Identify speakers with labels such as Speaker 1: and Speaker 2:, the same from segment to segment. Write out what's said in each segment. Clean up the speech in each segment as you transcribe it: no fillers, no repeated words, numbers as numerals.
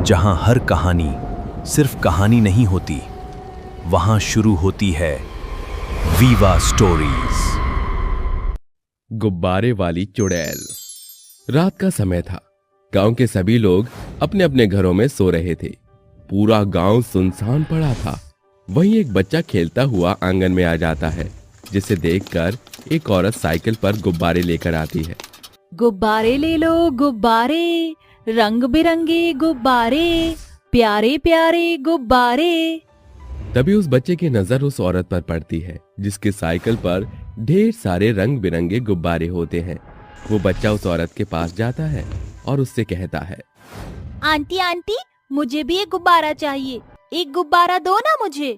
Speaker 1: जहां हर कहानी सिर्फ कहानी नहीं होती, वहां शुरू होती है वीवा स्टोरीज।
Speaker 2: गुब्बारे वाली चुड़ैल। रात का समय था। गांव के सभी लोग अपने अपने घरों में सो रहे थे। पूरा गांव सुनसान पड़ा था। वहीं एक बच्चा खेलता हुआ आंगन में आ जाता है, जिसे देखकर एक औरत साइकिल पर गुब्बारे लेकर आती है।
Speaker 3: गुब्बारे ले लो गुब्बारे, रंग बिरंगे गुब्बारे, प्यारे प्यारे गुब्बारे।
Speaker 2: तभी उस बच्चे की नजर उस औरत पर पड़ती है, जिसकी साइकिल पर ढेर सारे रंग बिरंगे गुब्बारे होते हैं। वो बच्चा उस औरत के पास जाता है और उससे कहता है,
Speaker 3: आंटी आंटी, मुझे भी एक गुब्बारा चाहिए, एक गुब्बारा दो ना मुझे।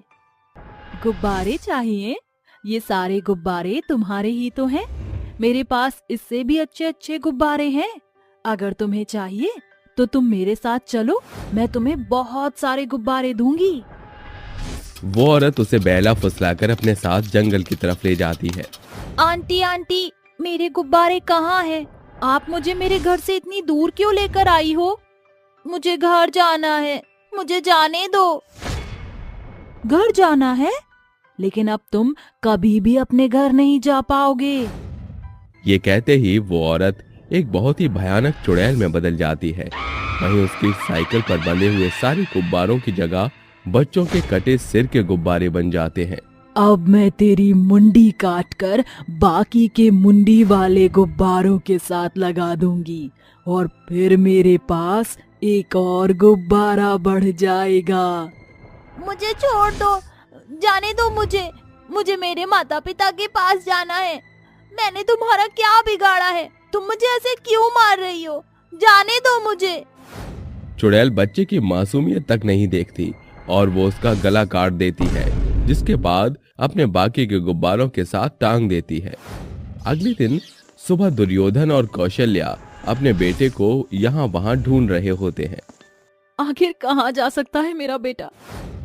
Speaker 3: गुब्बारे चाहिए? ये सारे गुब्बारे तुम्हारे ही तो हैं। मेरे पास इससे भी अच्छे अच्छे गुब्बारे हैं। अगर तुम्हें चाहिए तो तुम मेरे साथ चलो, मैं तुम्हें बहुत सारे गुब्बारे दूंगी।
Speaker 2: वो औरत उसे बहला फुसलाकर अपने साथ जंगल की तरफ ले जाती है।
Speaker 3: आंटी आंटी, मेरे गुब्बारे कहाँ हैं? आप मुझे मेरे घर से इतनी दूर क्यों लेकर आई हो? मुझे घर जाना है, मुझे जाने दो। घर जाना है? लेकिन अब तुम कभी भी अपने घर नहीं जा पाओगे।
Speaker 2: ये कहते ही वो औरत एक बहुत ही भयानक चुड़ैल में बदल जाती है। वहीं उसकी साइकिल पर बंधे हुए सारे गुब्बारों की जगह बच्चों के कटे सिर के गुब्बारे बन जाते हैं।
Speaker 3: अब मैं तेरी मुंडी काटकर बाकी के मुंडी वाले गुब्बारों के साथ लगा दूंगी और फिर मेरे पास एक और गुब्बारा बढ़ जाएगा। मुझे छोड़ दो, जाने दो मुझे मेरे माता पिता के पास जाना है। मैंने तुम्हारा क्या बिगाड़ा है? तुम मुझे ऐसे क्यों मार रही हो? जाने दो मुझे।
Speaker 2: चुड़ैल बच्चे की मासूमियत तक नहीं देखती और वो उसका गला काट देती है, जिसके बाद अपने बाकी के गुब्बारों के साथ टांग देती है। अगले दिन सुबह दुर्योधन और कौशल्या अपने बेटे को यहाँ वहाँ ढूंढ रहे होते हैं।
Speaker 3: आखिर कहाँ जा सकता है मेरा बेटा?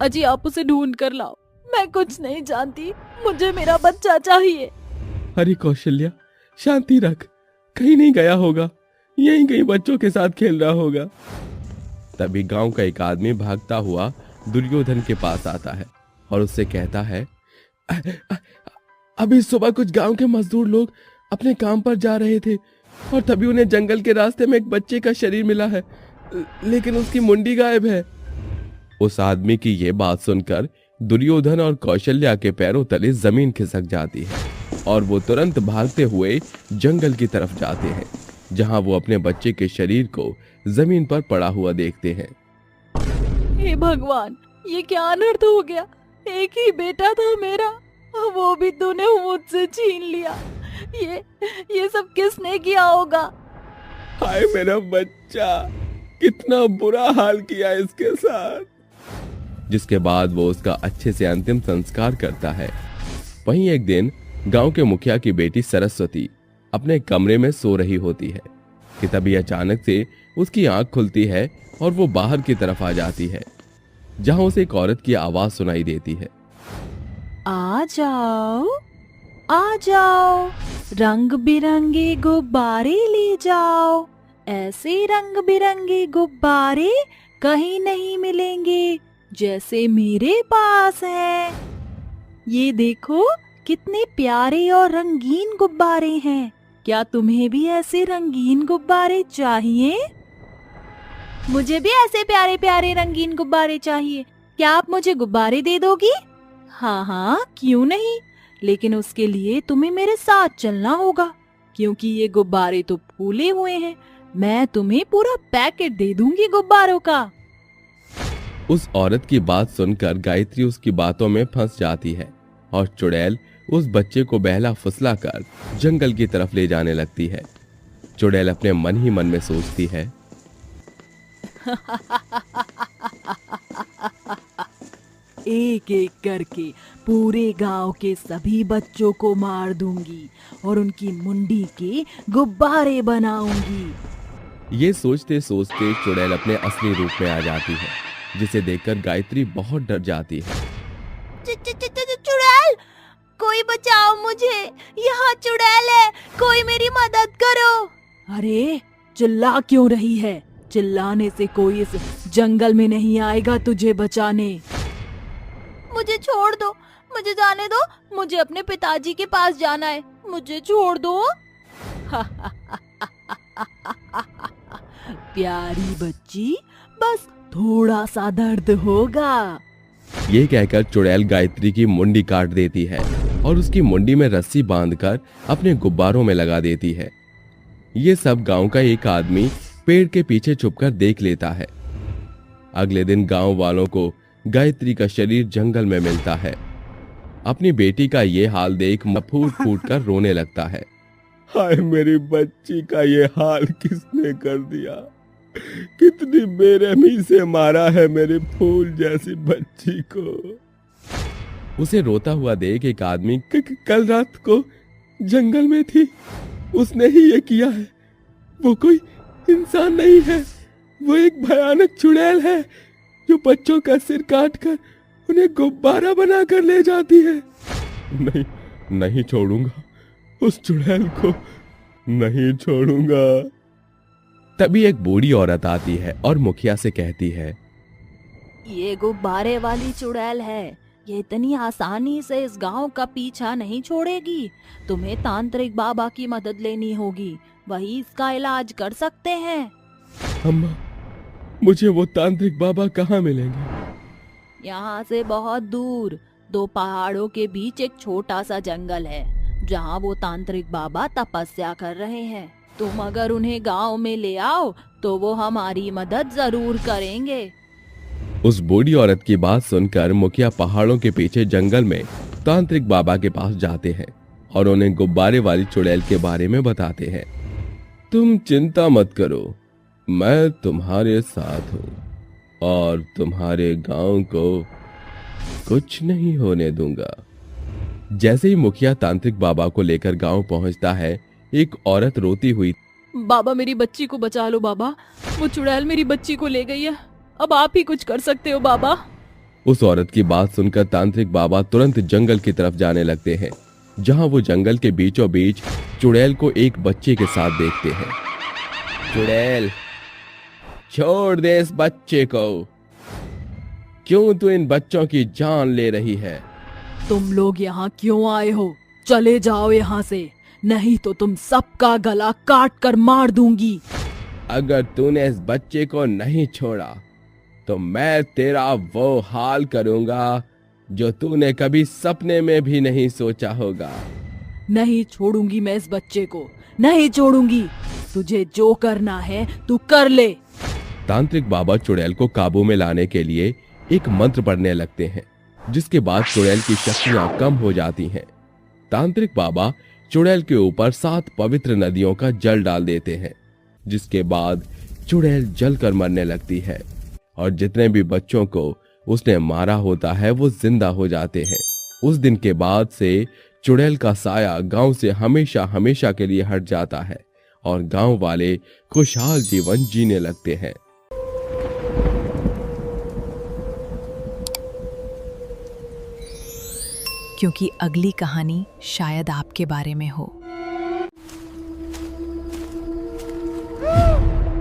Speaker 3: अजी आप उसे ढूंढ कर लाओ। मैं कुछ नहीं जानती, मुझे मेरा बच्चा चाहिए।
Speaker 2: अरे कौशल्या, शांति रख, कहीं नहीं गया होगा, यहीं कहीं बच्चों के साथ खेल रहा होगा। तभी गांव का एक आदमी भागता हुआ दुर्योधन के पास आता है और उससे कहता है, अभी सुबह कुछ गांव के मजदूर लोग अपने काम पर जा रहे थे और तभी उन्हें जंगल के रास्ते में एक बच्चे का शरीर मिला है, लेकिन उसकी मुंडी गायब है। उस आदमी की ये बात सुनकर दुर्योधन और कौशल्या के पैरों तले जमीन खिसक जाती है और वो तुरंत भागते हुए जंगल की तरफ जाते हैं, जहां वो अपने बच्चे के शरीर को जमीन पर पड़ा हुआ देखते हैं।
Speaker 3: हे भगवान, ये क्या अनर्थ हो गया? एक ही बेटा था मेरा, वो भी तूने मुझसे छीन लिया। ये सब किसने किया होगा?
Speaker 2: हाय मेरा बच्चा, कितना बुरा हाल किया इसके साथ। जिसके बाद वो उसका अच्छे से अंतिम संस्कार करता है। वहीं एक दिन गांव के मुखिया की बेटी सरस्वती अपने कमरे में सो रही होती है कि तभी अचानक से उसकी आंख खुलती है और वो बाहर की तरफ आ जाती है, जहां उसे एक औरत की आवाज सुनाई देती है।
Speaker 3: आ जाओ, आ जाओ, रंग बिरंगे गुब्बारे ले जाओ। ऐसे रंग बिरंगे गुब्बारे कहीं नहीं मिलेंगे जैसे मेरे पास है। ये देखो कितने प्यारे और रंगीन गुब्बारे हैं। क्या तुम्हें भी ऐसे रंगीन गुब्बारे चाहिए? मुझे भी ऐसे प्यारे प्यारे रंगीन गुब्बारे चाहिए। क्या आप मुझे गुब्बारे दे दोगी? हाँ हाँ, क्यों नहीं, लेकिन उसके लिए तुम्हें मेरे साथ चलना होगा, क्योंकि ये गुब्बारे तो फूले हुए हैं। मैं तुम्हें पूरा पैकेट दे दूंगी गुब्बारों का।
Speaker 2: उस औरत की बात सुनकर गायत्री उसकी बातों में फंस जाती है और चुड़ैल उस बच्चे को बहला फुसलाकर जंगल की तरफ ले जाने लगती है। चुड़ैल अपने मन ही मन में सोचती है,
Speaker 3: एक एक करके पूरे गांव के सभी बच्चों को मार दूंगी और उनकी मुंडी के गुब्बारे बनाऊंगी।
Speaker 2: ये सोचते सोचते चुड़ैल अपने असली रूप में आ जाती है, जिसे देखकर गायत्री बहुत डर जाती है।
Speaker 3: चुड़ैल, कोई बचाओ मुझे, यहाँ चुड़ैल है, कोई मेरी मदद करो। अरे चिल्ला क्यों रही है? चिल्लाने से कोई इस जंगल में नहीं आएगा तुझे बचाने। मुझे छोड़ दो, मुझे जाने दो, मुझे अपने पिताजी के पास जाना है, मुझे छोड़ दो। प्यारी बच्ची, बस थोड़ा सा दर्द होगा।
Speaker 2: ये कहकर चुड़ैल गायत्री की मुंडी काट देती है और उसकी मुंडी में रस्सी बांधकर अपने गुब्बारों में लगा देती है। ये सब गांव का एक आदमी पेड़ के पीछे छुपकर देख लेता है। अगले दिन गांव वालों को गायत्री का शरीर जंगल में मिलता है। अपनी बेटी का ये हाल देख फूट फूट कर रोने लगता है। हाय, मेरी बच्ची का ये हाल किसने कर दिया? कितनी बेरहमी से मारा है मेरी फूल जैसी बच्ची को। उसे रोता हुआ देख एक आदमी कल रात को जंगल में थी, उसने ही ये किया है। वो कोई इंसान नहीं है, वो एक भयानक चुड़ैल है जो बच्चों का सिर काटकर उन्हें गुब्बारा बनाकर ले जाती है। नहीं, नहीं छोड़ूंगा उस चुड़ैल को, नहीं छोड़ूंगा। तभी एक बूढ़ी औरत आती है और मुखिया से कहती है,
Speaker 3: ये गुब्बारे वाली चुड़ैल है, ये इतनी आसानी से इस गांव का पीछा नहीं छोड़ेगी। तुम्हें तांत्रिक बाबा की मदद लेनी होगी, वही इसका इलाज कर सकते हैं।
Speaker 2: अम्मा, मुझे वो तांत्रिक बाबा कहाँ मिलेंगे?
Speaker 3: यहाँ से बहुत दूर 2 पहाड़ों के बीच एक छोटा सा जंगल है, जहाँ वो तांत्रिक बाबा तपस्या कर रहे हैं। तुम अगर उन्हें गांव में ले आओ तो वो हमारी मदद जरूर करेंगे।
Speaker 2: उस बूढ़ी औरत की बात सुनकर मुखिया पहाड़ों के पीछे जंगल में तांत्रिक बाबा के पास जाते हैं और उन्हें गुब्बारे वाली चुड़ैल के बारे में बताते हैं। तुम चिंता मत करो, मैं तुम्हारे साथ हूँ और तुम्हारे गांव को कुछ नहीं होने दूंगा। जैसे ही मुखिया तांत्रिक बाबा को लेकर गांव पहुंचता है, एक औरत रोती हुई,
Speaker 3: बाबा मेरी बच्ची को बचा लो बाबा, वो चुड़ैल मेरी बच्ची को ले गई है, अब आप ही कुछ कर सकते हो बाबा।
Speaker 2: उस औरत की बात सुनकर तांत्रिक बाबा तुरंत जंगल की तरफ जाने लगते हैं, जहां वो जंगल के बीचों बीच चुड़ैल को एक बच्चे के साथ देखते हैं। चुड़ैल, छोड़ दे इस बच्चे को, क्यों तू इन बच्चों की जान ले रही है?
Speaker 3: तुम लोग यहाँ क्यों आए हो? चले जाओ यहाँ से, नहीं तो तुम सबका गला काट कर मार दूंगी।
Speaker 2: अगर तूने इस बच्चे को नहीं छोड़ा तो मैं तेरा वो हाल करूंगा जो तूने कभी सपने में भी नहीं सोचा होगा।
Speaker 3: नहीं छोड़ूंगी मैं इस बच्चे को, नहीं छोड़ूंगी। तुझे जो करना है तू कर ले।
Speaker 2: तांत्रिक बाबा चुड़ैल को काबू में लाने के लिए एक मंत्र पढ़ने लगते हैं, जिसके बाद चुड़ैल की शक्तियां कम हो जाती हैं। तांत्रिक बाबा चुड़ैल के ऊपर 7 पवित्र नदियों का जल डाल देते हैं, जिसके बाद चुड़ैल जलकर मरने लगती है और जितने भी बच्चों को उसने मारा होता है वो जिंदा हो जाते हैं। उस दिन के बाद से चुड़ैल का साया गांव से हमेशा हमेशा के लिए हट जाता है और गांव वाले खुशहाल जीवन जीने लगते हैं।
Speaker 4: क्योंकि अगली कहानी शायद आपके बारे में हो।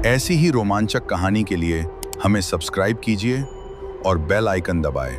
Speaker 5: ऐसी ही रोमांचक कहानी के लिए हमें सब्सक्राइब कीजिए और बेल आइकन दबाएं।